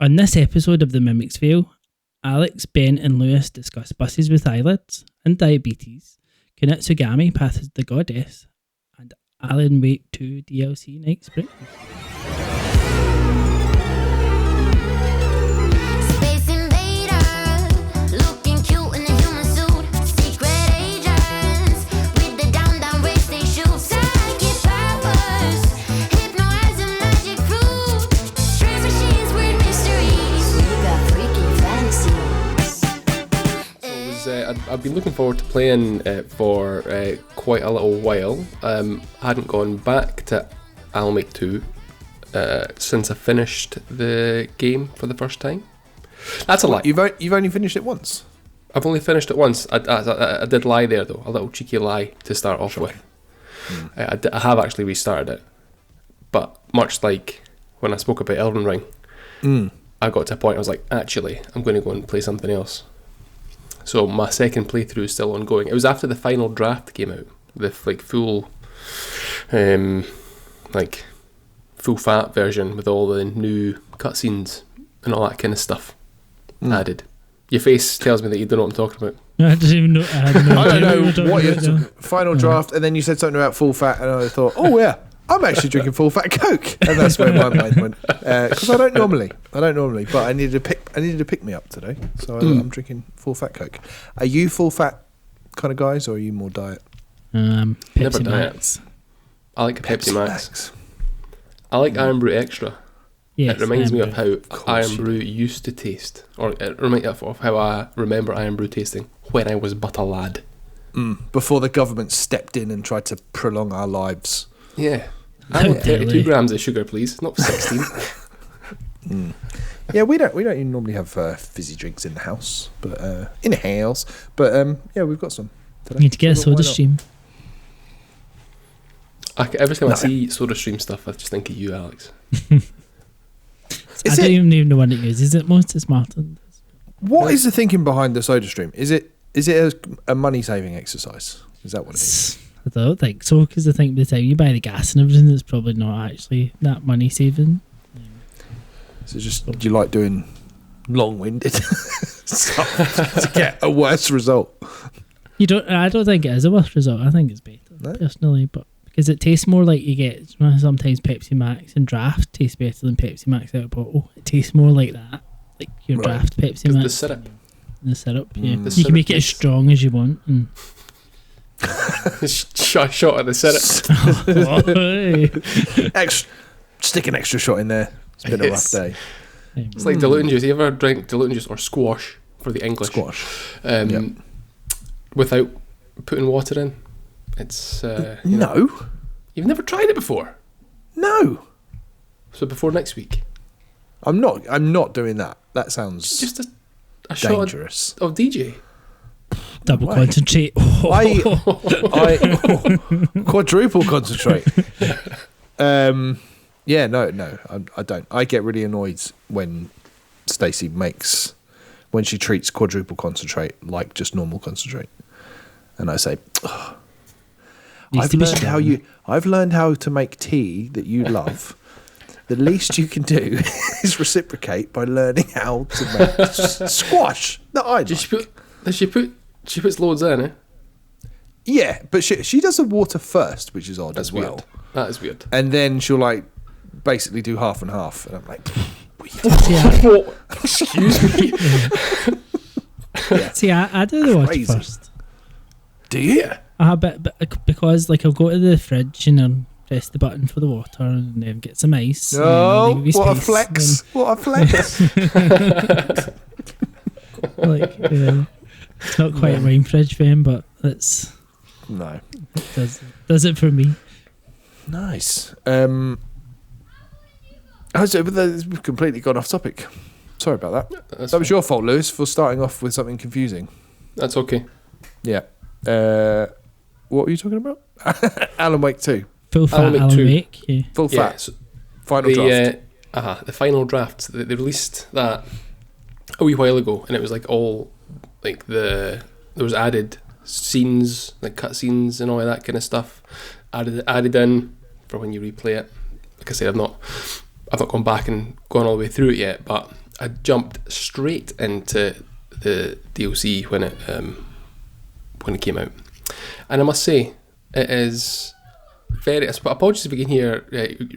On this episode of The Mimic's Veil, Alex, Ben and Lewis discuss buses with eyelids and diabetes, Kunitsu-Gami, Path of the Goddess, and Alan Wake 2 DLC Night Spring. I've been looking forward to playing it for quite a little while. I hadn't gone back to Alan Wake 2 since I finished the game for the first time. That's a lie. You've only finished it once? I've only finished it once. I did lie there though, a little cheeky lie to start off with. I have actually restarted it, but much like when I spoke about Elden Ring, I got to a point I was like, actually, I'm going to go and play something else. So my second playthrough is still ongoing. It was after the final draft came out, the full, full fat version with all the new cutscenes and all that kind of stuff added. Your face tells me that you don't know what I'm talking about. I didn't even know. I don't know what your final draft, and then you said something about full fat, and I thought, oh yeah, I'm actually drinking full fat Coke, and that's where my mind went. Because I don't normally, but I needed to pick me up today, so I'm drinking full fat Coke. Are you full fat kind of guys, or are you more diet? Pepsi Max. I like Pepsi Max. I like Iron Brew Extra. Yes, it reminds me of how Iron Brew do. used to taste, or it reminds me of how I remember Iron Brew tasting when I was but a lad. Before the government stepped in and tried to prolong our lives. Yeah. I want 32 grams of sugar, please, not 16. Yeah, we don't even normally have fizzy drinks in the house, but yeah, we've got some today. Need to get a soda stream. Every time I see soda stream stuff, I just think of you, Alex. I don't even know the one it uses it most. It's Martin. What is the thinking behind the soda stream? Is it a money saving exercise? Is that what it is? I don't think so, because I think by the time you buy the gas and everything, it's probably not actually that money saving. So just you like doing long-winded stuff to get a worse result? I don't think it is a worse result. I think it's better, personally, but because it tastes more like you get sometimes Pepsi Max and draft tastes better than Pepsi Max out of bottle. It tastes more like that, like your draft Pepsi Max. The syrup. The syrup, yeah. You can make it as strong as you want. And shot at the syrup. Stick an extra shot in there. It's been a rough day. It's like diluting juice. You ever drink diluting juice or squash for the English? Squash. Without putting water in? It's no. You've never tried it before? No. So before next week? I'm not doing that. That sounds just a dangerous. Shot of DJ. Double concentrate. I quadruple concentrate. Yeah, no, I don't. I get really annoyed when Stacey when she treats quadruple concentrate like just normal concentrate, and I say, I've learned how to make tea that you love. The least you can do is reciprocate by learning how to make squash that I like. She puts loads in, eh? Yeah, but she does the water first, which is odd as well. Weird. That is weird. And then she'll basically do half and half, and I'm like, excuse me. Yeah. See, I do the water first. Do you? But because I'll go to the fridge and I'll press the button for the water and then get some ice. Oh, what a flex! What a flex! It's not quite a wine fridge for him, but it does it for me. Nice. We've completely gone off topic. Sorry about that. That was your fault, Lewis, for starting off with something confusing. That's okay. Yeah. What were you talking about? Alan Wake 2. Full fat Alan Wake. Yeah. Full fat. Final draft. The final draft. They released that a wee while ago, and it was all there was added scenes, like cutscenes and all of that kind of stuff added in for when you replay it. Like I said, I've not gone back and gone all the way through it yet, but I jumped straight into the DLC when it came out, and I must say it is very. Apologies if you can hear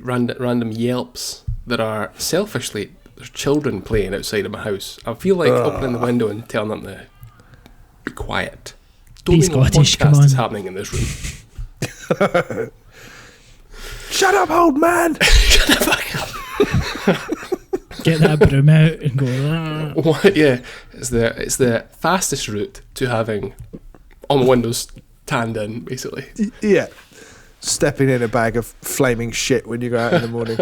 random yelps that are selfishly there's children playing outside of my house. I feel like opening the window and telling them to be quiet. Don't know what podcast is happening in this room. Shut up, old man! Shut the fuck up! Get that broom out and go. What? Yeah, it's the fastest route to having all the windows tanned in, basically. Yeah, stepping in a bag of flaming shit when you go out in the morning.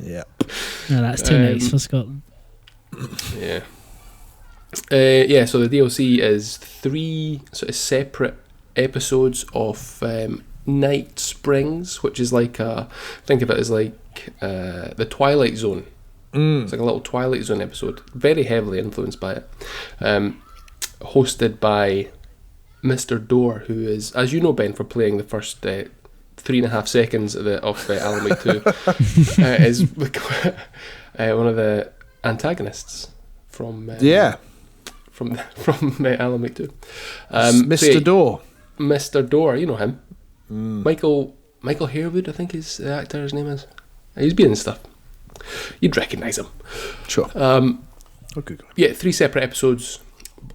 Yeah. No, that's too nice for Scotland. Yeah. Yeah. So the DLC is 3 sort of separate episodes of Night Springs, which is like think of it as like the Twilight Zone. It's like a little Twilight Zone episode, very heavily influenced by it. Hosted by Mr. Door, who is, as you know, Ben, for playing the first 3.5 seconds of Alan Wake 2, is one of the antagonists from from Alan Wake 2. Mr. Door. Mr. Door, you know him. Michael Harewood, I think the actor's name is. He's been in stuff. You'd recognise him. Sure. I'll Google him. Yeah, 3 separate episodes,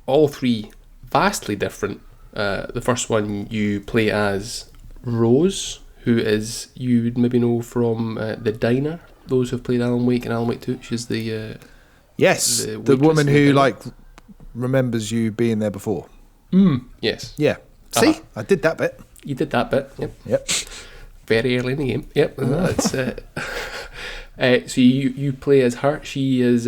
all 3 vastly different. The first one you play as Rose, who is, you would maybe know from The Diner, those who have played Alan Wake and Alan Wake 2. She's the yes, the woman who remembers you being there before. Yes. Yeah. See, I did that bit. You did that bit. Yep. Very early in the game. Yep. That's so you play as her. She is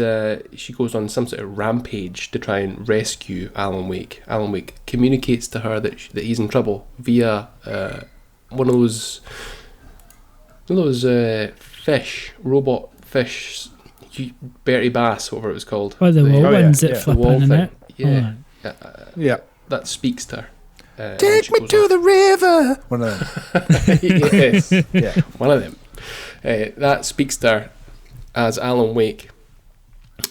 she goes on some sort of rampage to try and rescue Alan Wake. Alan Wake communicates to her that he's in trouble via one of those robot fish, Bertie Bass, whatever it was called. Oh, the wall ones that flip in and out. Yeah. Yeah. That speaks to her. Take me to the river. One of them. Yes. Yeah. One of them. That speaks to her as Alan Wake,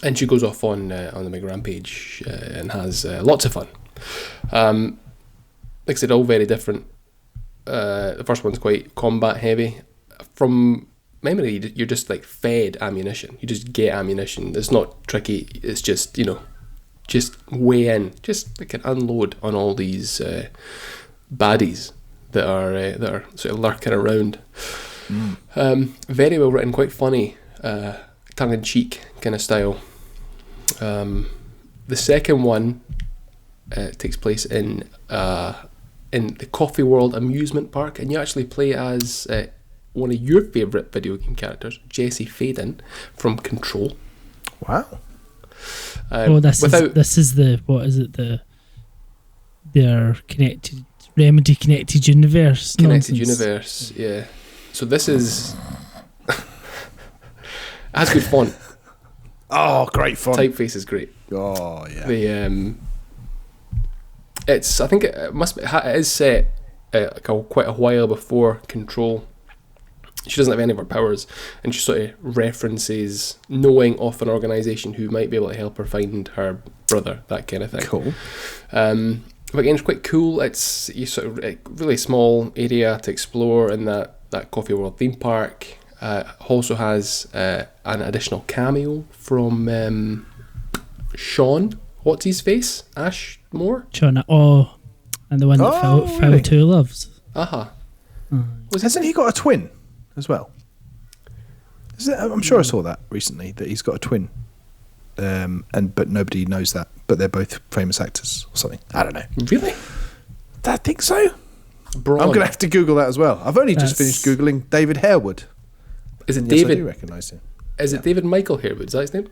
and she goes off on the big rampage and has lots of fun. Like I said, all very different. The first one's quite combat heavy. From memory, you're just like fed ammunition. You just get ammunition. It's not tricky. It's just, just weigh in, just like an unload on all these baddies that are sort of lurking around. Very well written, quite funny, tongue-in-cheek kind of style. The second one takes place in the Coffee World amusement park, and you actually play as one of your favourite video game characters, Jesse Faden from Control. Wow. This is the, what is it, their Remedy connected universe connected nonsense. Universe, yeah. So this is has good font. Oh, great font. Typeface is great. Oh yeah. The I think it must be, it is set quite a while before Control. She doesn't have any of her powers, and she sort of references knowing of an organisation who might be able to help her find her brother, that kind of thing. Cool. But again, it's quite cool. It's sort of a really small area to explore in that Coffee World theme park. Also has an additional cameo from Sean. What's his face? Ashmore? Sean, and the one that Phil 2 loves. Uh-huh. Hasn't he got a twin as well? I'm sure I saw that recently, that he's got a twin, but nobody knows that. But they're both famous actors or something. I don't know. Really? I think so. Braun. I'm going to have to Google that as well. I've only just finished Googling David Harewood. Is it Yes, David? I do recognise him. Is it David Michael Harewood? Is that his name?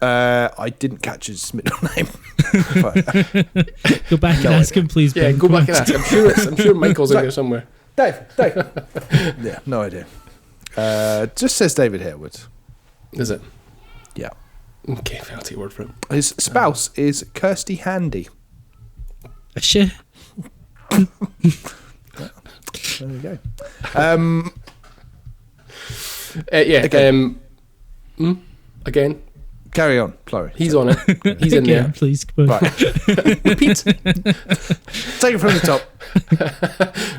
I didn't catch his middle name. Go back and ask him, please. Yeah, Ben. go back and ask. I'm sure Michael's in there somewhere. Dave. Yeah, no idea. Just says David Harewood. Is it? Yeah. Okay, I'll take your word for it. His spouse is Kirsty Handy. Shit. There you go. Yeah. Okay. Again, Carry on, Chloe. he's on it. He's in Yeah, there. please. Come on. Right. Repeat. Take it from the top.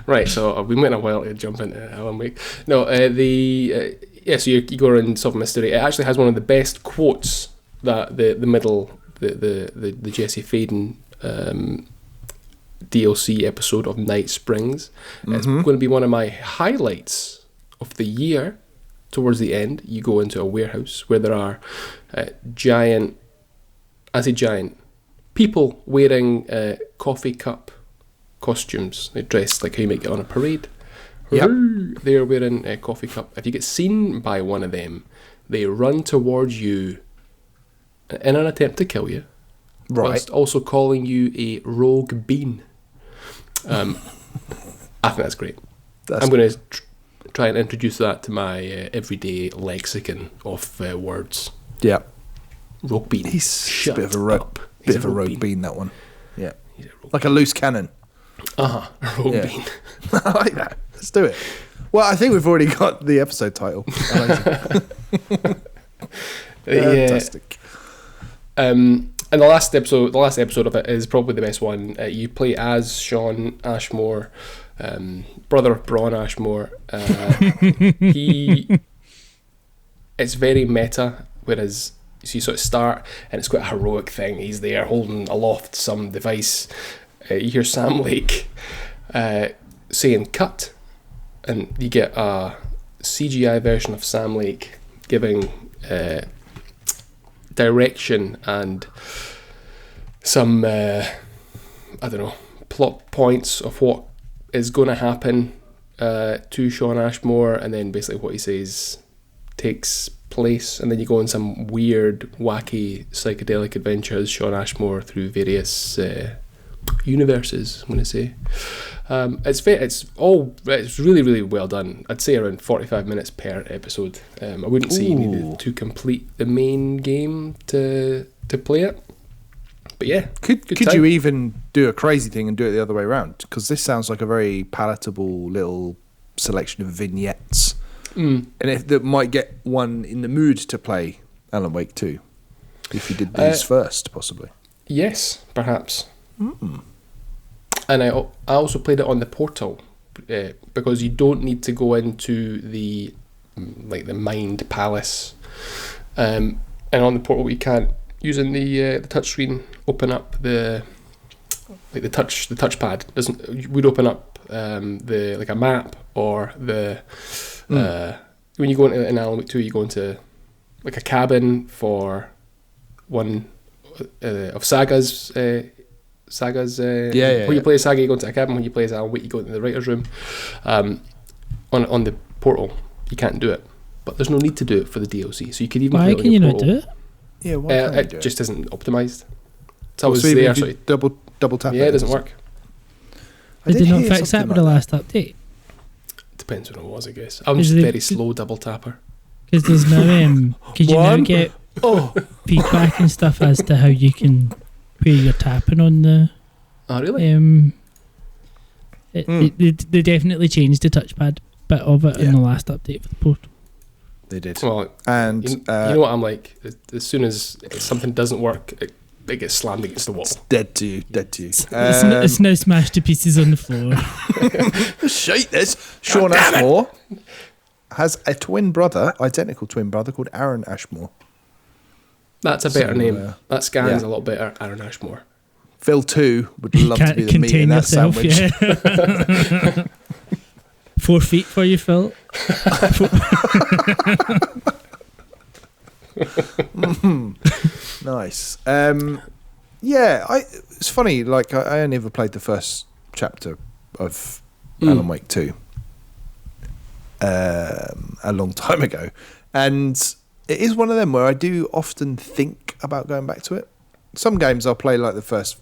Right, so we went a while to jump into Alan Wake. No, so you go around Solve Mystery. It actually has one of the best quotes that the Jesse Faden DLC episode of Night Springs. It's going to be one of my highlights of the year. Towards the end, you go into a warehouse where there are giant people wearing coffee cup costumes. They're dressed like how you might get on a parade. Yep. They're wearing a coffee cup. If you get seen by one of them, they run towards you in an attempt to kill you, whilst also calling you a rogue bean. I think that's great. I'm going to try and introduce that to my everyday lexicon of words. Yeah. Rogue bean. He's a bit of a rogue bean, that one. Yeah. Like a loose cannon. A rogue bean. I like that. Let's do it. Well, I think we've already got the episode title. Fantastic. And the last episode of it is probably the best one. You play as Sean Ashmore, brother of Bron Ashmore. It's very meta, whereas you sort of start and it's quite a heroic thing. He's there holding aloft some device. You hear Sam Lake saying cut, and you get a CGI version of Sam Lake giving direction and some plot points of what is going to happen to Sean Ashmore, and then basically what he says takes place, and then you go on some weird, wacky, psychedelic adventures, Sean Ashmore, through various universes, I'm going to say. It's really, really well done. I'd say around 45 minutes per episode. I wouldn't say you needed to complete the main game to play it. But yeah, could you even do a crazy thing and do it the other way around? Because this sounds like a very palatable little selection of vignettes, and that might get one in the mood to play Alan Wake 2 if you did these first, possibly. Yes, perhaps. And I also played it on the portal because you don't need to go into the Mind Palace, and on the portal you can't, using the touchscreen, open up the touchpad would open up a map, or when you go into an Alan Wake 2, you go into like a cabin for one of Saga's. When you play Saga, you go into a cabin. When you play as Alan Wake, you go into the writer's room. On the portal, you can't do it, but there's no need to do it for the DLC. So you could even. Why can you not do it? Yeah, why can't you do it just isn't optimized. So there. So double tap. Yeah, it doesn't work. Did they not fix that with the last update? Depends when it was, I guess. I'm just a very slow double tapper. Because there's now could you now get feedback and stuff as to how you can, where you're tapping on the. Oh really? They definitely changed the touchpad bit of it in the last update for the portal. They did. Well, and you know what I'm like. As soon as something doesn't work, it gets slammed against the wall. It's dead to you. It's now smashed to pieces on the floor. Shite this. Sean Ashmore has a identical twin brother called Aaron Ashmore. That's a better name. That scans a lot better. Aaron Ashmore. Phil 2 would love to be the meat in that sandwich. Yeah. 4 feet for you, Phil. Nice. It's funny. Like I only ever played the first chapter of Alan Wake 2 a long time ago, and it is one of them where I do often think about going back to it. Some games I'll play like the first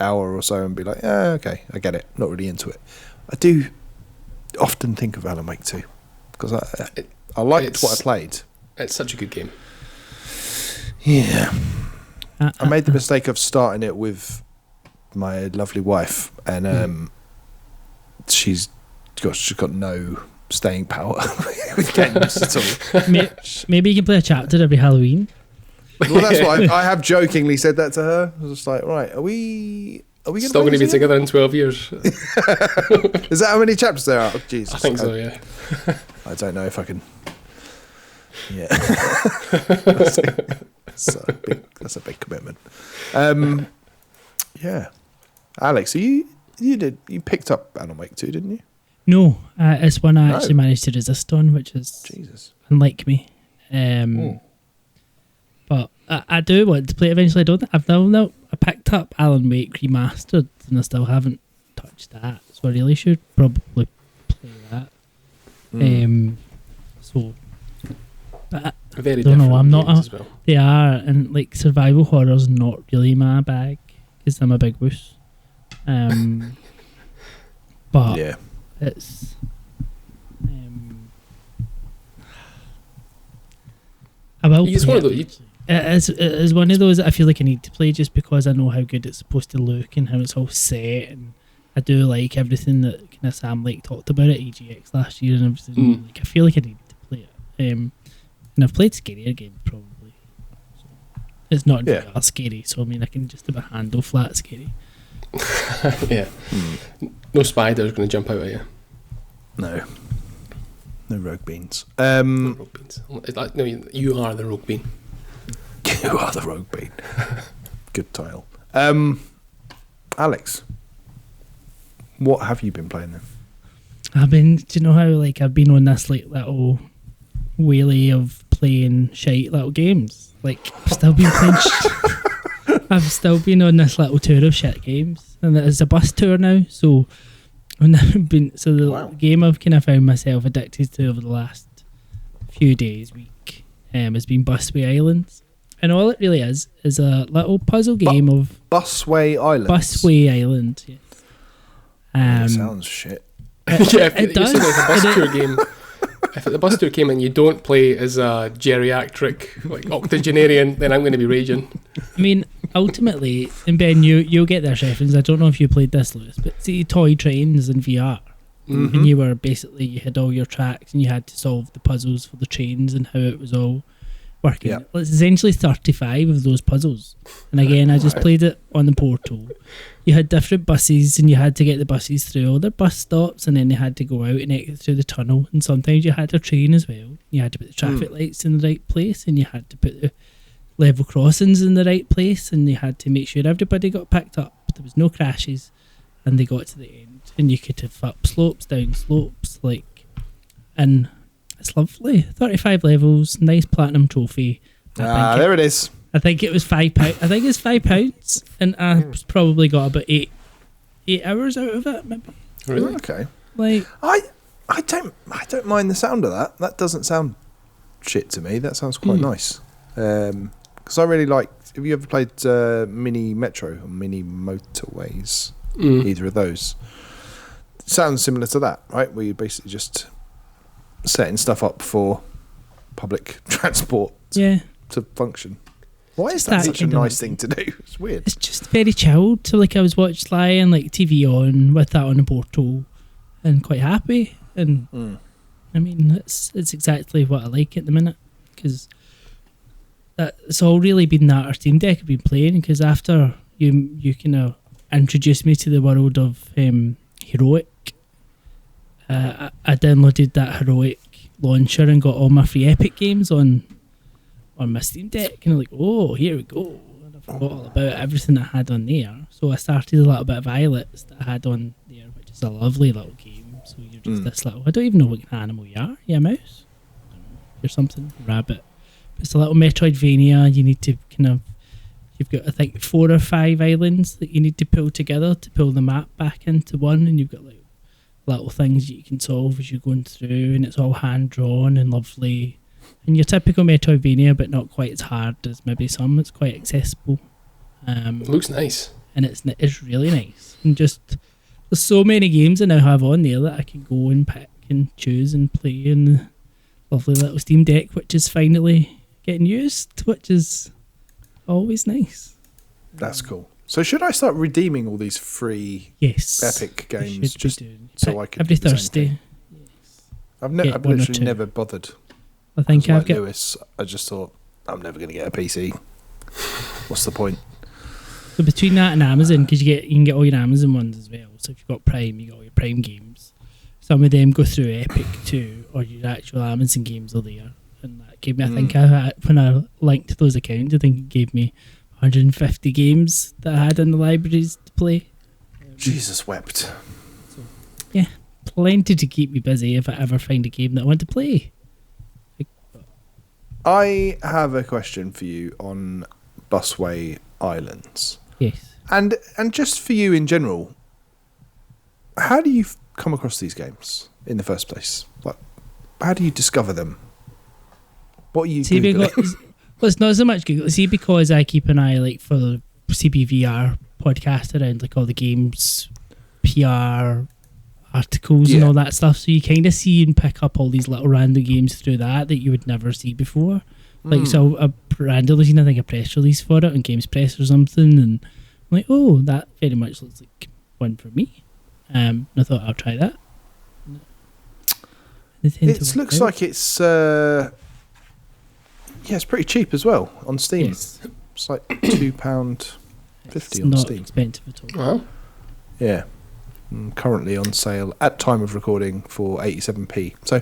hour or so and be like, okay, I get it. Not really into it. I do often think of Alan Wake 2 because I liked what I played. It's such a good game. Yeah. I made the mistake of starting it with my lovely wife, and she's got no staying power with games at all. Maybe you can play a chapter every Halloween. Well, that's why I have jokingly said that to her. I was just like, right, are we still going to be together in 12 years? Is that how many chapters there are? Oh, Jesus. I think so, yeah. I don't know if I can. Yeah. That's a big commitment. Yeah. Alex, you picked up Alan Wake 2, didn't you? No, it's one I actually managed to resist on, which is Jesus. unlike me. But I do want to play it eventually. I picked up Alan Wake Remastered and I still haven't touched that, so I really should probably play that. So very don't know. I'm not. as well. They are, and like survival horror's not really my bag because I'm a big wuss. But yeah, it's. I will. It's one of those. It is one of those that I feel like I need to play just because I know how good it's supposed to look and how it's all set, and I do like everything that kind of Sam Lake talked about at EGX last year and everything. Like I feel like I need to play it. And I've played scarier games probably. So it's not VR scary, so I mean I can just about handle flat scary. Yeah. No spider's going to jump out at you. No rogue beans. No rogue beans. It's like, no, you are the rogue bean. You are the rogue bean. Good title. Alex, what have you been playing then? Do you know how like I've been on this like little wheelie of playing shite little games? Like I've still been playing I've still been on this little tour of shit games, and it's a bus tour now, so I've been the game I've kind of found myself addicted to over the last few days, week, has been Busway Islands. And all it really is a little puzzle game of Busway Islands. Busway Island, yes. That sounds shit. It does. Like a bus tour game. If the bus tour came in, you don't play as a geriatric, like octogenarian, then I'm going to be raging. I mean, ultimately, and Ben, you'll get this reference. I don't know if you played this, Lewis, but see toy trains in VR. Mm-hmm. And you had all your tracks and you had to solve the puzzles for the trains and how it was all working. Yep. Well, it's essentially 35 of those puzzles. And again, I just played it on the portal. You had different buses and you had to get the buses through all their bus stops, and then they had to go out and exit through the tunnel, and sometimes you had a train as well. You had to put the traffic lights in the right place, and you had to put the level crossings in the right place, and you had to make sure everybody got picked up, there was no crashes, and they got to the end, and you could have up slopes, down slopes, and it's lovely. 35 levels, nice platinum trophy. There it is. I think it was £5. I think it's £5, and I probably got about 8 hours out of it. Maybe. Really? Okay. Like I don't mind the sound of that. That doesn't sound shit to me. That sounds quite nice. Because I really like. Have you ever played Mini Metro or Mini Motorways? Either of those. Sounds similar to that, right? Where you're basically just setting stuff up for public transport to function. Why is that such a nice thing to do? It's weird. It's just very chilled. So like I was lying like TV on with that on the portal, and quite happy. And I mean it's exactly what I like at the minute, because it's all really been that our Steam Deck I've been playing. Because after you kind of introduced me to the world of Heroic, I downloaded that Heroic launcher and got all my free Epic games on my Steam Deck, and I'm like, oh, here we go. And I forgot all about everything I had on there. So I started a little bit of Islets that I had on there, which is a lovely little game. So you're just this little, I don't even know what kind of animal you are. You a mouse? I don't know. You're something, rabbit. It's a little Metroidvania. You need to you've got I think 4 or 5 islands that you need to pull together to pull the map back into one, and you've got like little things that you can solve as you're going through, and it's all hand drawn and lovely. And your typical Metroidvania, but not quite as hard as maybe some. It's quite accessible. It looks nice. And it's really nice. And just, there's so many games I now have on there that I can go and pick and choose and play in the lovely little Steam Deck, which is finally getting used, which is always nice. That's cool. So should I start redeeming all these free Epic games just so I can every Thursday? Yes. I've get one or literally two. never bothered. I think I've Like got. Lewis, I just thought I'm never going to get a PC. What's the point? So between that and Amazon, because you can get all your Amazon ones as well. So if you've got Prime, you got all your Prime games. Some of them go through Epic too, or your actual Amazon games are there. And that gave me, I think, when I linked those accounts, I think it gave me 150 games that I had in the libraries to play. Jesus wept. So, yeah, plenty to keep me busy if I ever find a game that I want to play. I have a question for you on Busway Islands. Yes. And just for you in general, how do you come across these games in the first place? Like, how do you discover them? What are you Googling? Well, it's not so much Google. See, because I keep an eye like for the CBVR podcast around like all the games, PR articles and all that stuff. So you kind of see and pick up all these little random games through that you would never see before. Like, so I randomly seen, I think, a press release for it on Games Press or something, and I'm like, oh, that very much looks like one for me. And I thought I'll try that. It looks like it's it's pretty cheap as well on Steam. Yes. It's like £2.50 on not Steam. Expensive at all. Well, Yeah. Currently on sale at time of recording for 87p. So,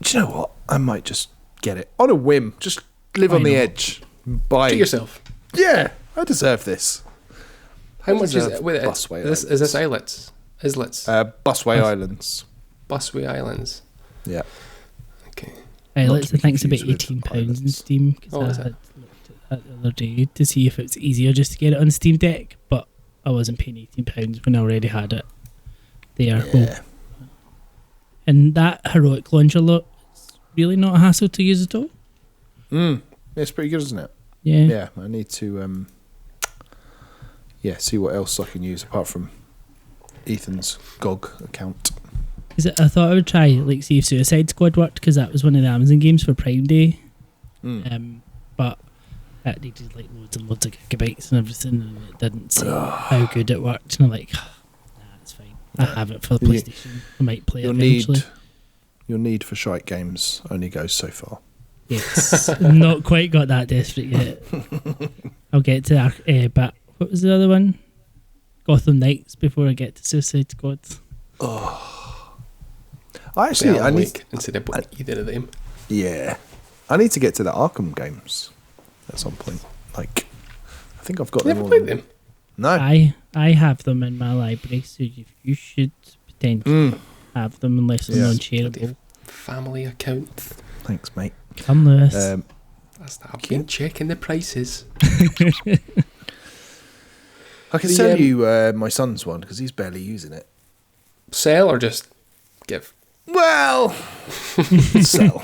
do you know what? I might just get it on a whim. Just live on the edge. Buy treat yourself. Yeah, I deserve this. How much is it? Wait, Busway is this Islets? Islets? Busway Islands. Busway Islands. Yeah. Okay. Islets, I think it's about confused with £18 in Islets. Steam, because I had looked at that the other day to see if it's easier just to get it on Steam Deck, but I wasn't paying £18 when I already had it there. Yeah. And that heroic launcher it's really not a hassle to use at all. It's pretty good, isn't it? Yeah. Yeah, I need to see what else I can use apart from Ethan's GOG account. I thought I would try, like, see if Suicide Squad worked, because that was one of the Amazon games for Prime Day. But that needed like loads and loads of gigabytes and everything, and it didn't say how good it worked. And I'm like, nah, it's fine. I have it for the PlayStation. I might play it eventually. Your need for shite games only goes so far. Yes, not quite got that desperate yet. I'll get to but what was the other one? Gotham Knights before I get to Suicide Squad. I need instead of putting either of them. Yeah, I need to get to the Arkham games at some point. Like, I think I've got You them never all. played them? No, I have them in my library, so you should potentially have them unless they're non-shareable. Family account. thanks, mate. Come, Lewis. I've been checking the prices. I can sell you my son's one because he's barely using it. Sell or just give? Well, sell.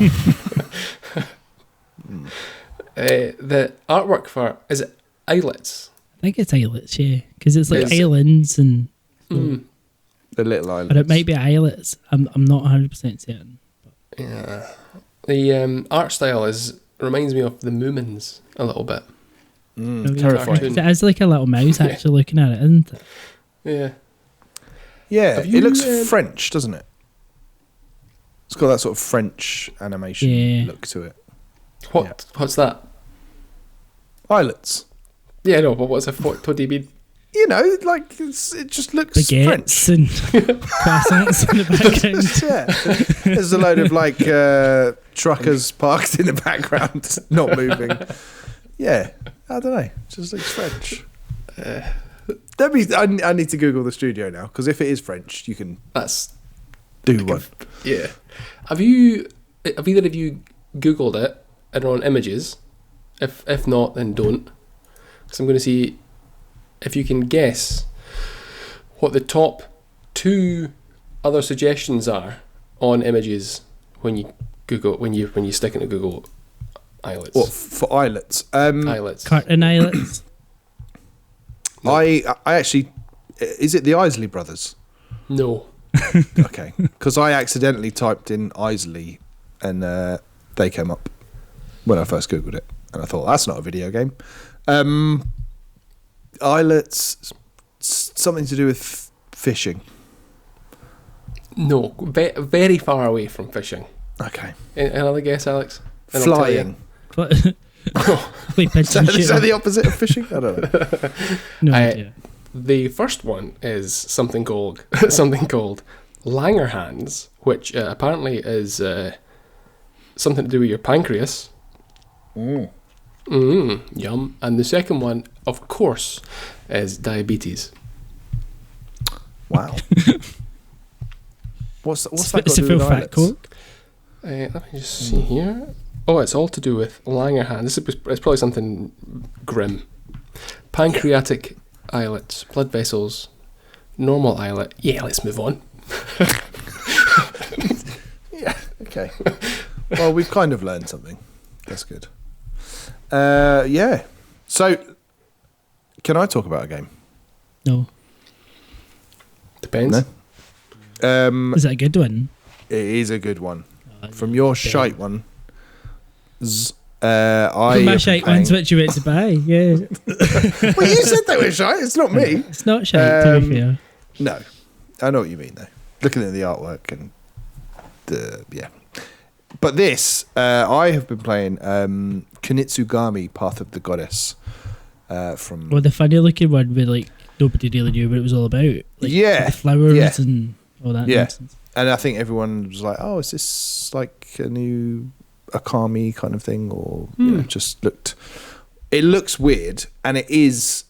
The artwork for, is it Islets? I think it's islets, yeah, because it's like Yes. islands and. The little island. But it might be islets. I'm not 100% certain. Yeah. The art style reminds me of the Moomins a little bit. Terrifying. It is like a little mouse actually looking at it, isn't it? Yeah. Yeah, Have you, it looks French, doesn't it? It's got that sort of French animation look to it. What's that? Islets. Yeah, no, but what do you mean? You know, like it just looks Baguettes French. and croissants in the background. Yeah. There's a load of like truckers parked in the background, not moving. Yeah, I don't know. It just looks French. I need to Google the studio now, because if it is French, you can do one. Yeah. Have either of you Googled it and are on images? If not, then don't. Because I'm going to see if you can guess what the top 2 other suggestions are on images when you Google when you stick into Google islets. What for islets? Islets. Carton islets. I actually, is it the Isley brothers? No. Okay, because I accidentally typed in Isley and they came up when I first Googled it, and I thought that's not a video game. Islets, something to do with fishing. No, very far away from fishing. Okay. Another guess, Alex? And Flying. Wait, pigeon Is that shooting. the opposite of fishing? I don't know. No idea. The first one is something called Langerhans, which apparently is something to do with your pancreas. Yum. And the second one, of course, is diabetes. Wow. What's that got It's to a do full with fat islets? coke. Let me just see here. Oh, it's all to do with Langerhans. It's probably something grim. Pancreatic islets, blood vessels, normal islet. Yeah, let's move on. Yeah, okay. Well, we've kind of learned something. That's good. Yeah. So, can I talk about a game? No. Depends. No. Is that a good one? It is a good one. Oh, From your shite one. I From my have shite been ones which you went to buy, yeah. Well, you said they were shite. It's not me. It's not shite, to be fair. No, I know what you mean though. Looking at the artwork and yeah. But this, I have been playing Kunitsu-Gami, Path of the Goddess. From Well, the funny looking one where like nobody really knew what it was all about. Like, Yeah, the flowers yeah. and all that Yeah. nonsense. and I think everyone was like, "Oh, is this like a new Akami kind of thing?" Or you know, just looked. It looks weird, and it is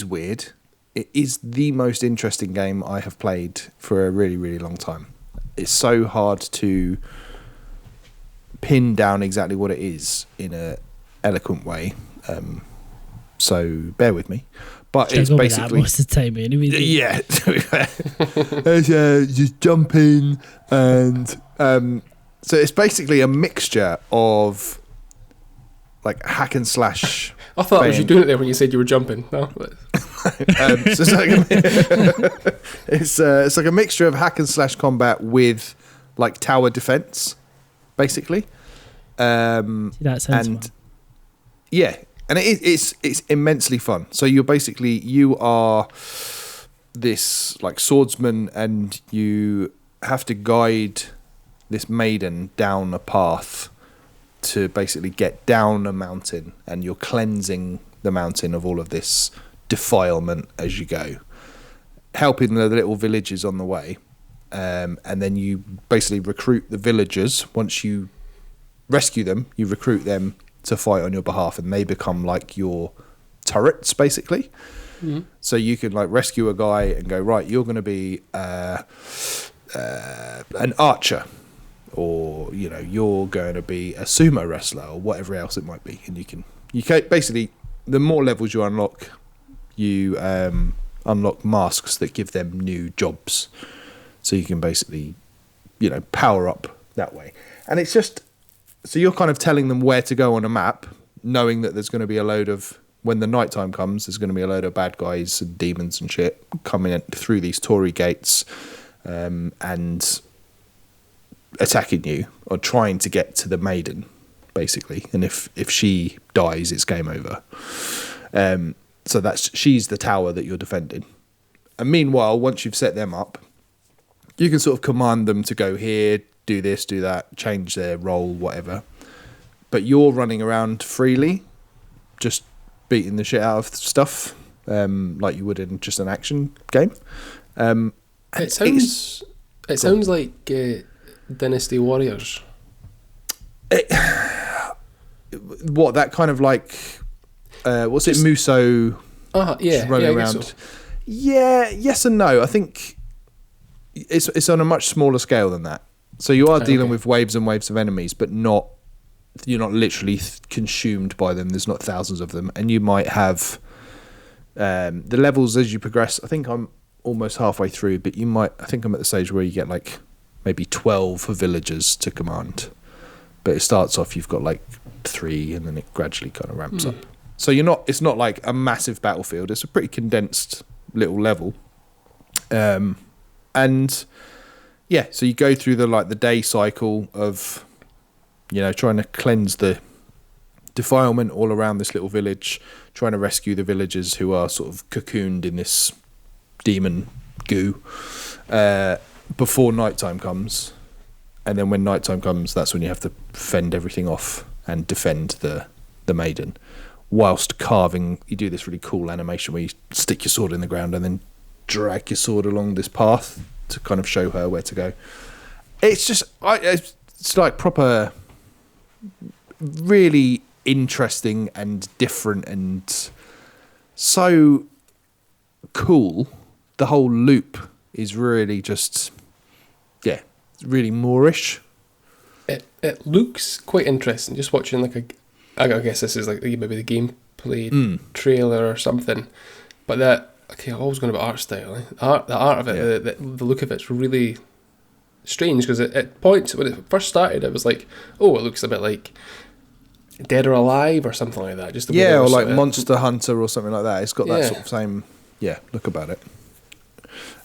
weird. It is the most interesting game I have played for a really, really long time. It's so hard to pin down exactly what it is in a eloquent way. So bear with me. But it's Struggle with that basically most of the time anyway. yeah, it's just jumping and so it's basically a mixture of like hack and slash. I thought that was you doing it there when you said you were jumping. No, So it's like a mixture of hack and slash combat with like tower defense, basically. That sounds And fun. yeah, and it's immensely fun. So you are this like swordsman, and you have to guide this maiden down a path to basically get down a mountain, and you're cleansing the mountain of all of this defilement as you go, helping the little villages on the way, and then you basically recruit the villagers. Once you rescue them, you recruit them to fight on your behalf, and they become like your turrets basically. So you can like rescue a guy and go, right, you're going to be an archer, or you know, you're going to be a sumo wrestler, or whatever else it might be. And you can basically, the more levels you unlock masks that give them new jobs, so you can basically, you know, power up that way. And it's just, so you're kind of telling them where to go on a map, knowing that there's going to be a load of, when the nighttime comes, there's going to be a load of bad guys and demons and shit coming in through these torii gates, and attacking you or trying to get to the maiden, basically. And if she dies, it's game over. So she's the tower that you're defending. And meanwhile, once you've set them up, you can sort of command them to go here, do this, do that, change their role, whatever. But you're running around freely, just beating the shit out of stuff, like you would in just an action game. It sounds like Dynasty Warriors. What, that kind of like, what's it, Muso? Yeah, just running I guess around. so. Yeah, yes and no. I think it's on a much smaller scale than that. So you are dealing with waves and waves of enemies, but you're not literally consumed by them. There's not thousands of them, and you might have the levels as you progress. I think I'm almost halfway through, but I think I'm at the stage where you get like maybe 12 villagers to command. But it starts off, you've got like 3, and then it gradually kind of ramps up. So it's not like a massive battlefield. It's a pretty condensed little level. And yeah, so you go through the day cycle of, you know, trying to cleanse the defilement all around this little village, trying to rescue the villagers who are sort of cocooned in this demon goo. before nighttime comes, and then when nighttime comes, that's when you have to fend everything off and defend the maiden, whilst carving. You do this really cool animation where you stick your sword in the ground and then drag your sword along this path to kind of show her where to go. It's just, it's like proper, really interesting and different and so cool. The whole loop is really just, really Moorish. It looks quite interesting. Just watching I guess this is like maybe the gameplay trailer or something. But I'm always going about art style. The art of it, the look of it's really strange because at points when it first started, it was like, oh, it looks a bit like Dead or Alive or something like that. Just or like Monster Hunter or something like that. It's got that sort of same look about it.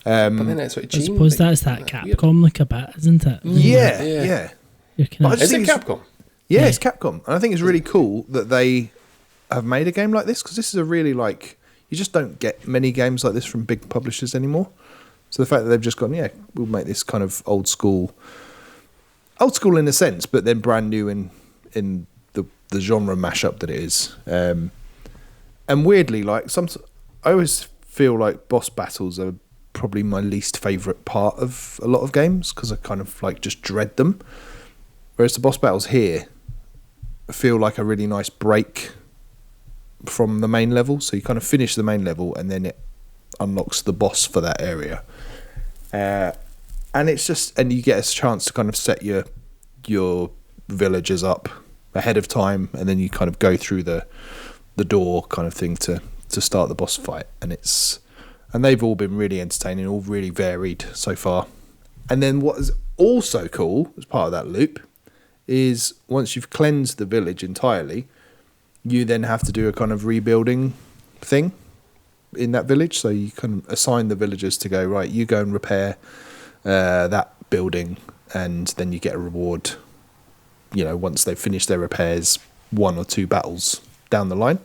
But then it's I suppose that's that Capcom look a bit, isn't it? Yeah. Is it Capcom? Yeah, it's Capcom, and I think it's really cool that they have made a game like this because this is a really you just don't get many games like this from big publishers anymore. So the fact that they've just gone, we'll make this kind of old school in a sense, but then brand new in the genre mashup that it is. And weirdly, I always feel like boss battles are probably my least favourite part of a lot of games because I kind of just dread them. Whereas the boss battles here feel like a really nice break from the main level. So you kind of finish the main level and then it unlocks the boss for that area. And it's just, and you get a chance to kind of set your villagers up ahead of time, and then you kind of go through the door kind of thing to start the boss fight. And they've all been really entertaining, all really varied so far. And then what is also cool as part of that loop is once you've cleansed the village entirely, you then have to do a kind of rebuilding thing in that village. So you can assign the villagers to go, right, you go and repair that building, and then you get a reward, once they've finished their repairs, 1 or 2 battles down the line.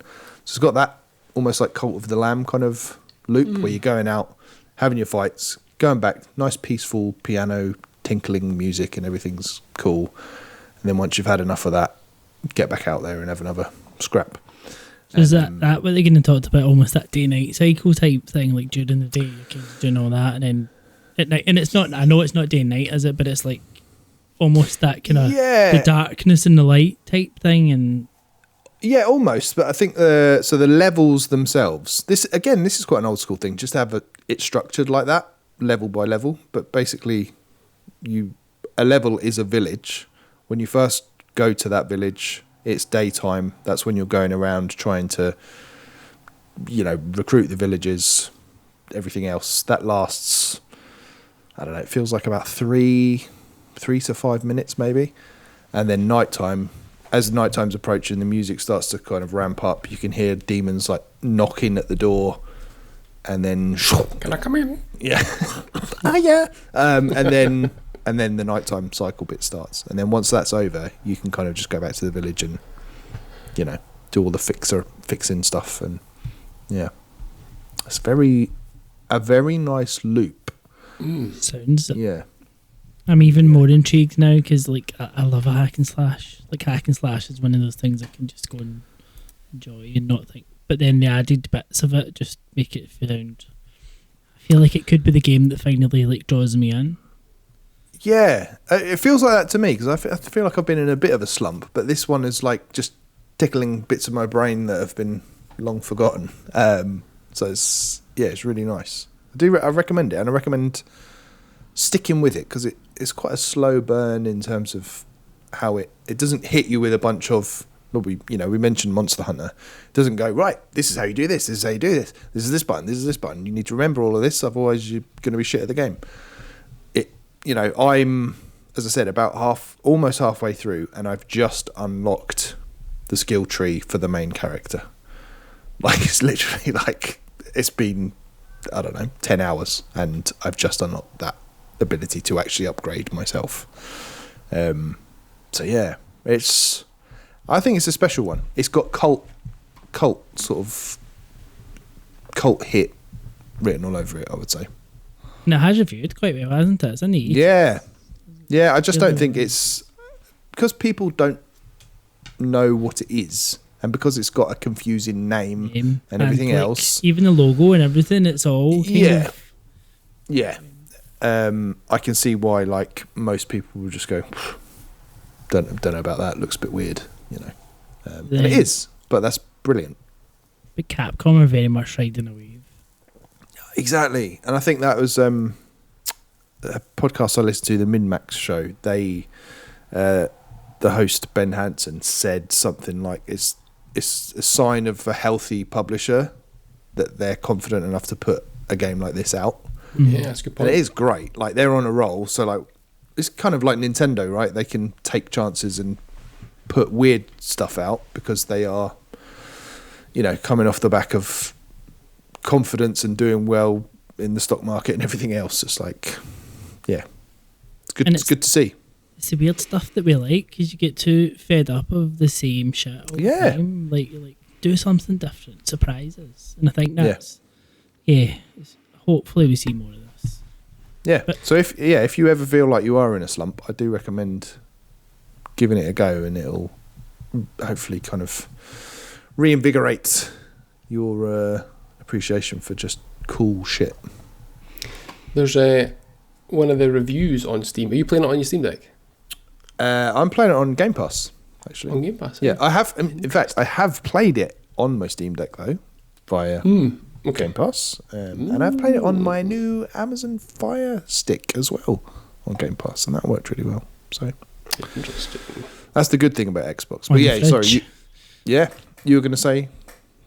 So it's got that almost like Cult of the Lamb kind of loop where you're going out, having your fights, going back, nice peaceful piano tinkling music and everything's cool. And then once you've had enough of that, get back out there and have another scrap. So is that what they're going to talk about, almost that day-night cycle type thing, like during the day you can doing all that, and then at night, and it's not, I know it's not day and night, is it, but it's like almost that kind of the darkness and the light type thing, and almost. But I think so the levels themselves, this is quite an old school thing, just to have it structured like that, level by level. But basically a level is a village. When you first go to that village, it's daytime. That's when you're going around trying to, recruit the villagers, everything else. That lasts, I don't know, it feels like about 3 to 5 minutes maybe. And then nighttime, as nighttime's approaching, the music starts to kind of ramp up. You can hear demons knocking at the door, and then can I come in? Yeah. And then the nighttime cycle bit starts. And then once that's over, you can kind of just go back to the village and, do all the fixing stuff. And it's a very nice loop. Sounds. Yeah. I'm even more intrigued now because I love a hack and slash. Hack and slash is one of those things I can just go and enjoy and not think. But then the added bits of it just make it sound. I feel like it could be the game that finally draws me in. Yeah, it feels like that to me because I feel like I've been in a bit of a slump, but this one is just tickling bits of my brain that have been long forgotten. So it's really nice. I recommend it, and I recommend sticking with it because it's quite a slow burn in terms of how it doesn't hit you with a bunch of. We mentioned Monster Hunter. It doesn't go, right, this is how you do this. This is how you do this. This is this button. This is this button. You need to remember all of this, otherwise you're going to be shit at the game. I'm, as I said, almost halfway through, and I've just unlocked the skill tree for the main character. It's literally it's been, I don't know, 10 hours, and I've just unlocked that ability to actually upgrade myself. I think it's a special one. It's got cult sort of cult hit written all over it, I would say. And it has reviewed quite well, hasn't it? It's a neat. Yeah. I just don't think it's because people don't know what it is, and because it's got a confusing name and everything else, even the logo and everything, it's all kind of... Yeah. I can see why like most people will just go, don't know about that. Looks a bit weird, and it is, but that's brilliant. But Capcom are very much riding a wave. Exactly, and I think that was a podcast I listened to, the Min-Max show. They, the host Ben Hansen said something like, "It's a sign of a healthy publisher that they're confident enough to put a game like this out." Yeah, that's a good point. And it is great. Like they're on a roll, so like it's kind of like Nintendo, right? They can take chances and put weird stuff out because they are, coming off the back of confidence and doing well in the stock market and everything else. It's like, yeah, it's good. It's good to see. It's the weird stuff that we like because you get too fed up of the same shit all the time. Like do something different, surprise us. And I think that's hopefully we see more of this. Yeah. So if you ever feel like you are in a slump, I do recommend giving it a go, and it'll hopefully kind of reinvigorate your appreciation for just cool shit. There's one of the reviews on Steam. Are you playing it on your Steam Deck? I'm playing it on Game Pass, actually. On Game Pass? Yeah, I have. In fact, I have played it on my Steam Deck though, via Game Pass, and I've played it on my new Amazon Fire Stick as well on Game Pass, and that worked really well. So interesting. That's the good thing about Xbox. But yeah, sorry, you were going to say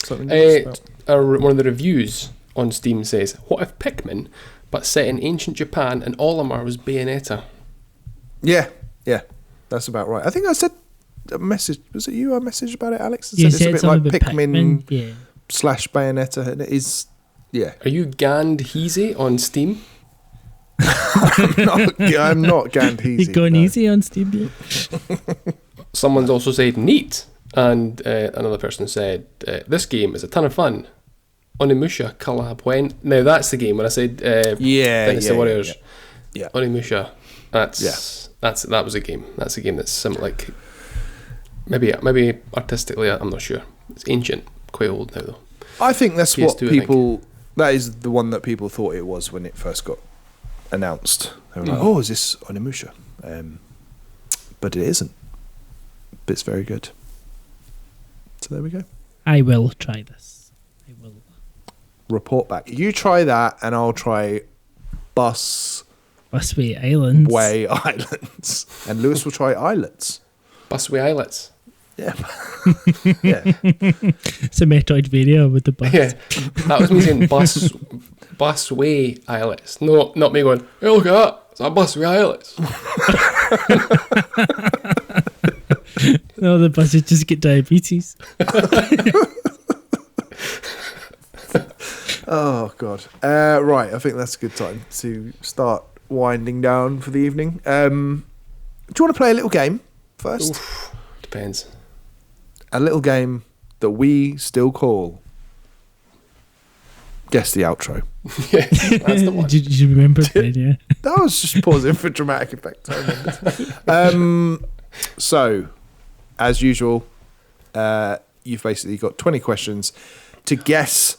something. One of the reviews on Steam says, "What if Pikmin, but set in ancient Japan, and Olimar was Bayonetta?" Yeah, that's about right. I think I said a message. Was it you? I messaged about it, Alex. You said it's a bit like Pikmin. Yeah. / Bayonetta, and it is, Are you Gand Heezy on Steam? I'm not Gand Heezy. You've gone easy on Steam, yeah. Someone's also said neat, and another person said this game is a ton of fun. Onimusha collab when? Now that's the game when I said Dynasty Warriors. Yeah. Onimusha. That was a game. That's a game that's similar, like maybe artistically, I'm not sure. It's ancient. Quite old now though. I think that's what PS2, people. That is the one that people thought it was when it first got announced. They were like, "Oh, is this Onimusha?" But it isn't. But it's very good. So there we go. I will try this. I will report back. You try that, and I'll try Busway Islands. And Lewis will try Islets. Busway Islets. Yeah. It's a Metroidvania with the bus. Yeah, that was me saying busway Islets. No, not me going, "Hey, look at that, it's a busway Islets." No, the buses just get diabetes. Oh God. Right, I think that's a good time to start winding down for the evening. Do you want to play a little game first? Oof, depends. A little game that we still call Guess the Outro. Yeah, that's the one. Did you remember that? Yeah. I was just pausing for dramatic effect. So, as usual, you've basically got 20 questions to guess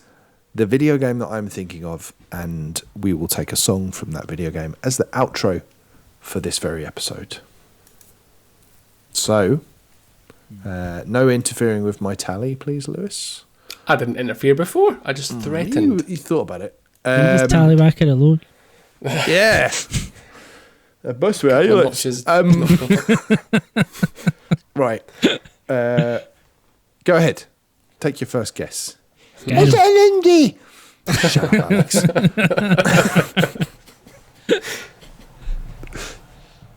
the video game that I'm thinking of, and we will take a song from that video game as the outro for this very episode. So, no interfering with my tally, please, Lewis. I didn't interfere before. I just threatened. You thought about it. Just tallywhacker alone. Yeah. Both way, right. Go ahead. Take your first guess. It's Lindy. Shut up, Alex.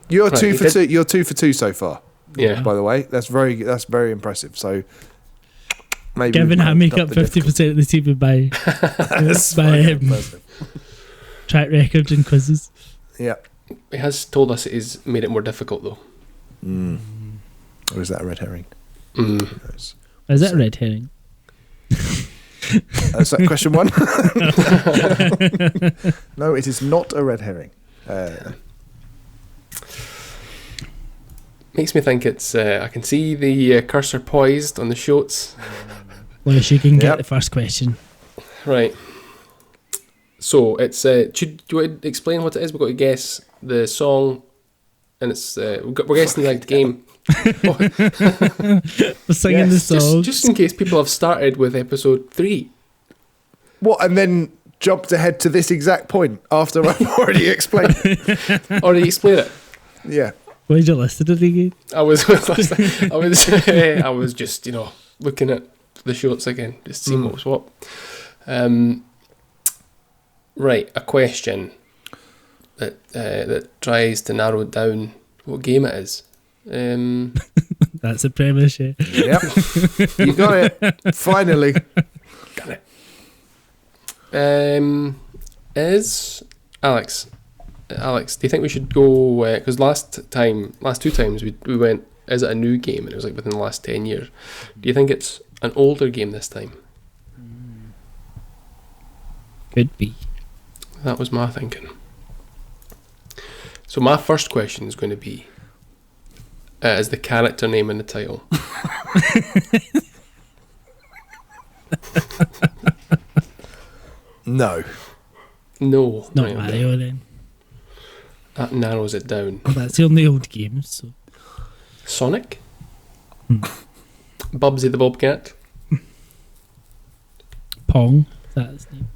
You're 2 for 2. You're 2 for 2 so far. Yeah. By the way, that's very impressive. So maybe Kevin had make up 50% of the team by track record and quizzes. Yeah. He has told us it has made it more difficult though. Or is that a red herring? Is that a red herring? Is that question 1? No, it is not a red herring. Makes me think it's. I can see the cursor poised on the shorts. Well, you can get the first question. Right. So it's. Do you want to explain what it is? We've got to guess the song, and it's. We're guessing like the game. We're singing the song. Just in case people have started with episode 3. What, and then jumped ahead to this exact point after I've already explained it? Already explained it. Yeah. Why did you listen to it again? I was just looking at the shorts again, just seeing what was what. Right, a question that tries to narrow down what game it is. That's the premise, yeah. Yep. You got it. Finally. Got it. Is Alex, do you think we should go? Because last 2 times we went, is it a new game? And it was like within the last 10 years. Do you think it's an older game this time? Could be. That was my thinking. So my first question is going to be, is the character name in the title? No. No. Not right, Mario then. That narrows it down. That's the only old games, so. Sonic? Bubsy the Bobcat? Pong, that's his name.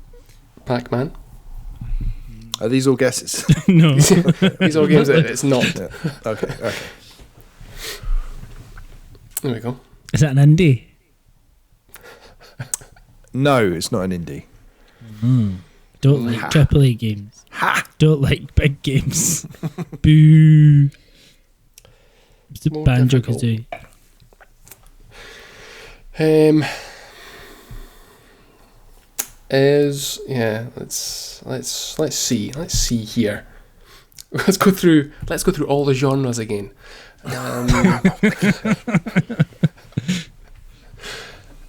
Pac-Man? Are these all guesses? No. These are games that it's not. Yeah. Okay. There we go. Is that an indie? No, it's not an indie. Don't like AAA games. Ha! Don't like big games. Boo. It's a More Banjo-Kazooie. Let's see here. Let's go through all the genres again.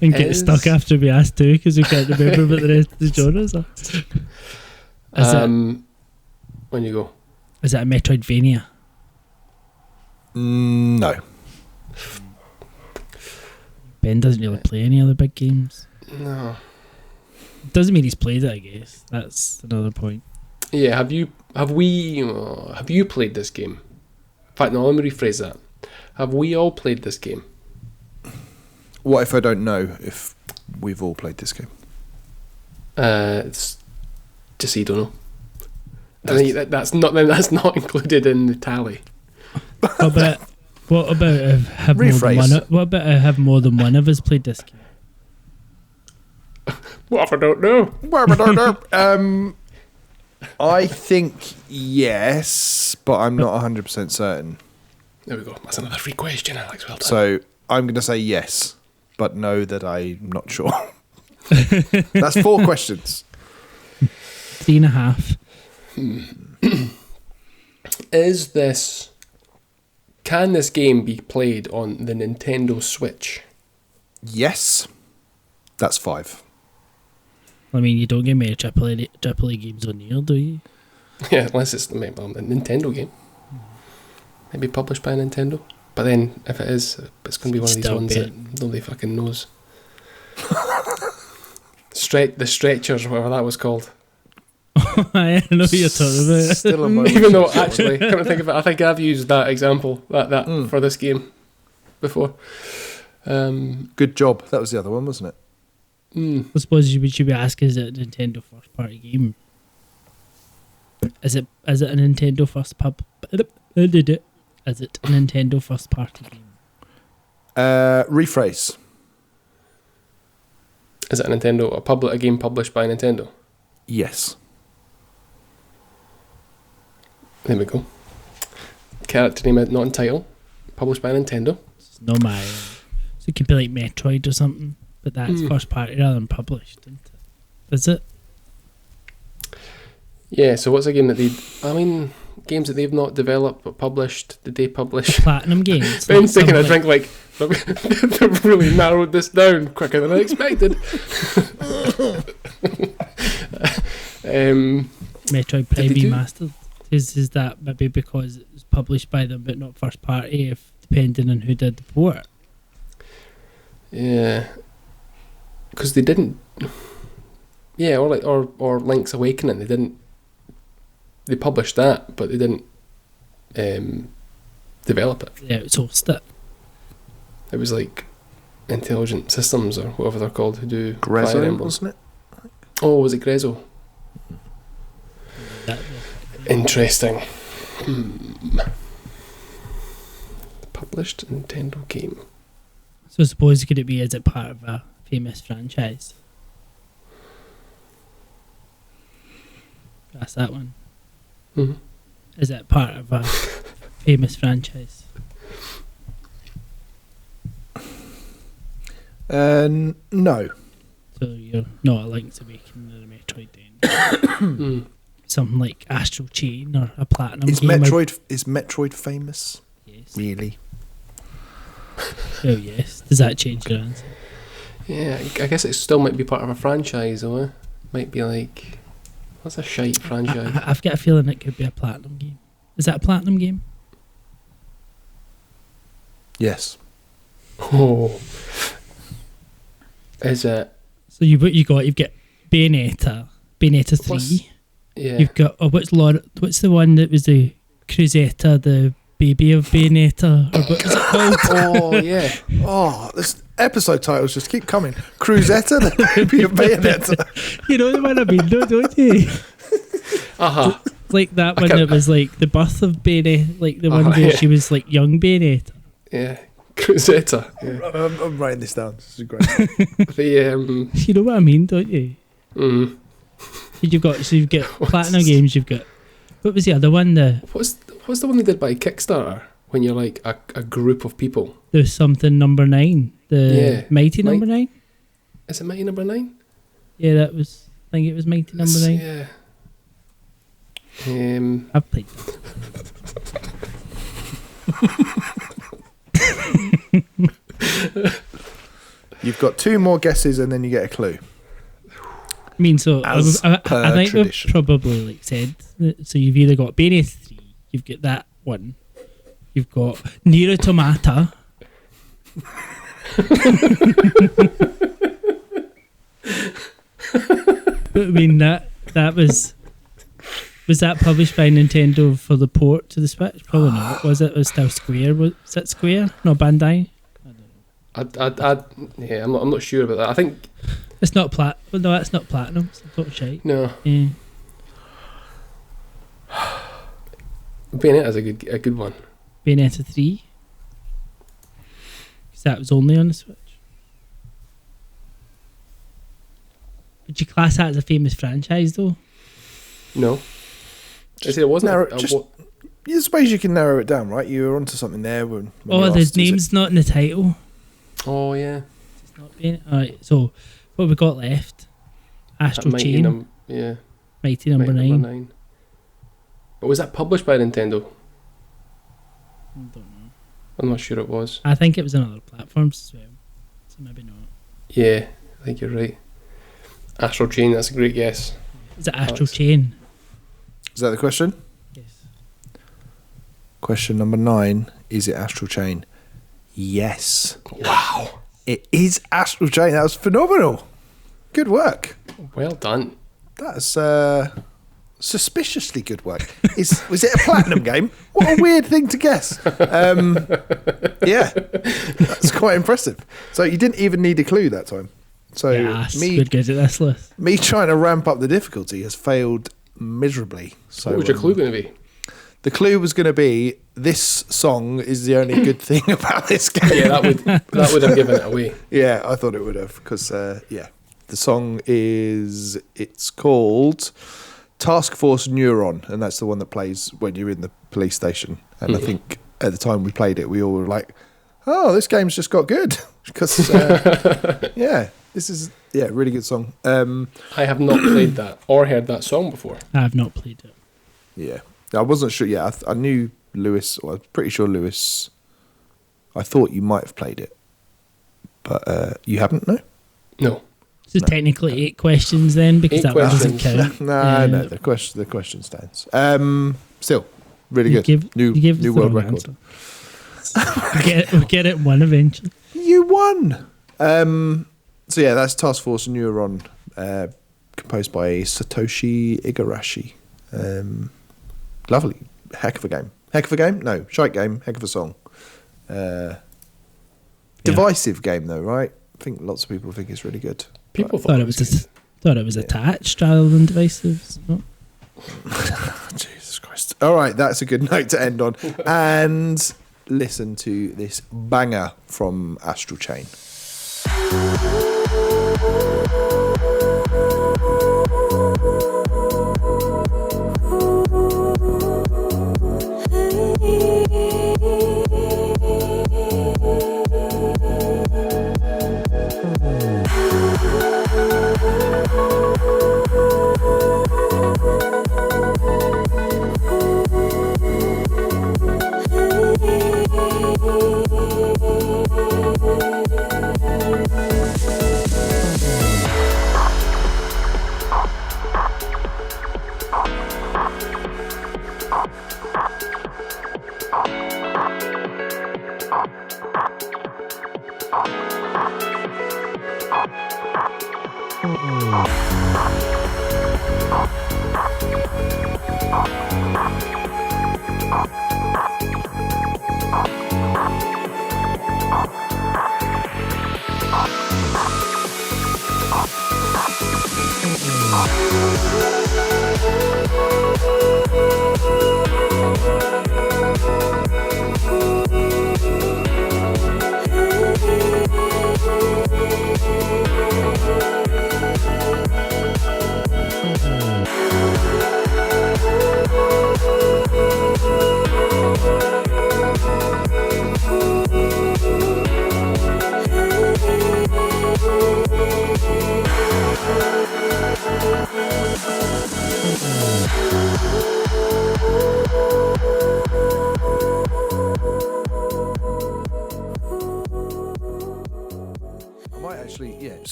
And get stuck after we asked 2 because we can't remember what the rest of the genres are. When you go, Is it a Metroidvania? No. Ben doesn't really play any other big games. no. Doesn't mean he's played it, I guess. That's another point. Yeah, have you played this game? In fact, no, let me rephrase that. Have we all played this game? What if I don't know if we've all played this game? It's just so you don't know. I think that's not included in the tally. What about have more than one of us played this game? What if I don't know? I think yes, but I'm not 100% certain. There we go. That's another free question, Alex. Well done. So I'm going to say yes, but know that I'm not sure. That's 4 questions. 3.5. Can this game be played on the Nintendo Switch? Yes. That's 5. I mean, you don't get many AAA games on here, do you? Yeah, unless it's a Nintendo game. Maybe published by Nintendo. But then, if it is, it's going to be one of these ones that nobody fucking knows. The Stretchers, whatever that was called. I know what you're talking about. Still a moment. Even though, actually, come to think of it, I think I've used that example for this game before. Good job. That was the other one, wasn't it? I suppose you should be asking, is it a Nintendo first party game? Is it a Nintendo first Is it a Nintendo first party game? Rephrase. Is it a game published by Nintendo? Yes. There we go. Character name not in title. Published by Nintendo. It's not Mario. So it could be like Metroid or something, but that's first party rather than published, isn't it? Is it? Yeah, so what's a game that games that they've not developed but published, did they publish? Platinum games. Ben's taking a drink like, They've really narrowed this down quicker than I expected. Metroid Prime they do? Remastered. Is that maybe because it was published by them but not first party, if depending on who did the port? Yeah, because they didn't. Yeah, or Link's Awakening. They didn't. They published that, but they didn't develop it. Yeah, outsourced it. It was like Intelligent Systems or whatever they're called who do Fire Grezzo, Emblem. wasn't it? Oh, was it Grezzo? That, Interesting. Published Nintendo game. so I suppose could it be, is it part of a famous franchise? That's that one. Mm-hmm. Is it part of a famous franchise? No. So you're not a Link's Awakening or a Metroid then? Something like Astral Chain or a Platinum Is game? Metroid famous? Yes. Really? Oh yes. Does that change your answer? Yeah, I guess it still might be part of a franchise, though. Might be like, what's a shite franchise? I've got a feeling it could be a Platinum game. Is that a Platinum game? Yes. Oh, is it? So you've got Bayonetta 3. What's- Yeah. You've got what's the one that was the Cruzetta, the baby of Bayonetta, or what was it called? Oh yeah. Oh, this episode titles just keep coming. Cruzetta, the baby of Bayonetta. You know the one I mean, don't you? Uh-huh. Like that I one can't- that was like the birth of Bayonetta, like the one Uh-huh, where yeah. she was like young Bayonetta. Yeah. Cruzetta. Yeah. I'm writing this down. This is great. The You know what I mean, don't you? mm, You've got Platinum games. You've got, what was the other one? what's the one they did by Kickstarter when you're like a group of people? There's something number 9. The Yeah. Mighty number 9. Is it Mighty Number 9? Yeah, that was. I think it was Mighty number 9. Yeah. I've played that. You've got 2 more guesses and then you get a clue. I mean, so As I per think tradition. we've probably like said. So you've either got Bayonetta 3, you've got that one, you've got Nier Automata. I mean that was that published by Nintendo for the port to the Switch? Probably not. Was it? It was still Square. Was it Square? No, Bandai. Yeah, I'm not sure about that. I think It's not Well, no, that's not Platinum. It's total shite. no. Yeah. Bayonetta is a good one. Bayonetta 3. Because that was only on the Switch. Would you class that as a famous franchise, though? No. I said it wasn't. I suppose you can narrow it down, right? You were onto something there when Oh, you the asked, is name's not in the title. Oh yeah. It's not Bayonetta. Alright, so what we got left? Astral Mighty Chain, yeah. Mighty number Mighty 9. But was that published by Nintendo? I don't know. I'm not sure it was. I think it was on other platforms as well. So maybe not. Yeah, I think you're right. Astral Chain, that's a great guess. Is it Astral Alex. Chain? Is that the question? Yes. Question number 9. Is it Astral Chain? Yes. Wow. It is Astral Chain. That was phenomenal. Good work. Well done. That's suspiciously good work. Was it a platinum game? What a weird thing to guess. Yeah, that's quite impressive. So you didn't even need a clue that time. So Yes, good at this list. me trying to ramp up the difficulty has failed miserably. So What was your clue going to be? The clue was going to be this song is the only good thing about this game. Yeah, that would have given it away. Yeah, I thought it would have because the song it's called Task Force Neuron, and that's the one that plays when you're in the police station. And I think at the time we played it, we all were like, "Oh, this game's just got good," because this is really good song. I have not played that or heard that song before. I have not played it. Yeah, I wasn't sure. Yeah, I knew Lewis. Well, I was pretty sure Lewis I thought you might have played it, but you haven't, no? No. So technically 8 questions then, because 8 that one doesn't questions. count. No, the question stands. Still, really You good. you give new the world wrong record. We'll get it one eventually. You won! So yeah, that's Task Force Neuron, composed by Satoshi Igarashi. Lovely. Heck of a game. Heck of a game? No, shite game. Heck of a song. Divisive game though, right? I think lots of people think it's really good. People Thought it was attached rather than divisive. It's not. Jesus Christ. All right, that's a good note to end on. And listen to this banger from Astral Chain.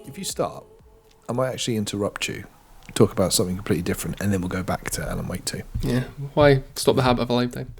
If you start, I might actually interrupt you, talk about something completely different, and then we'll go back to Alan Wake 2. Yeah, why stop the habit of a lifetime?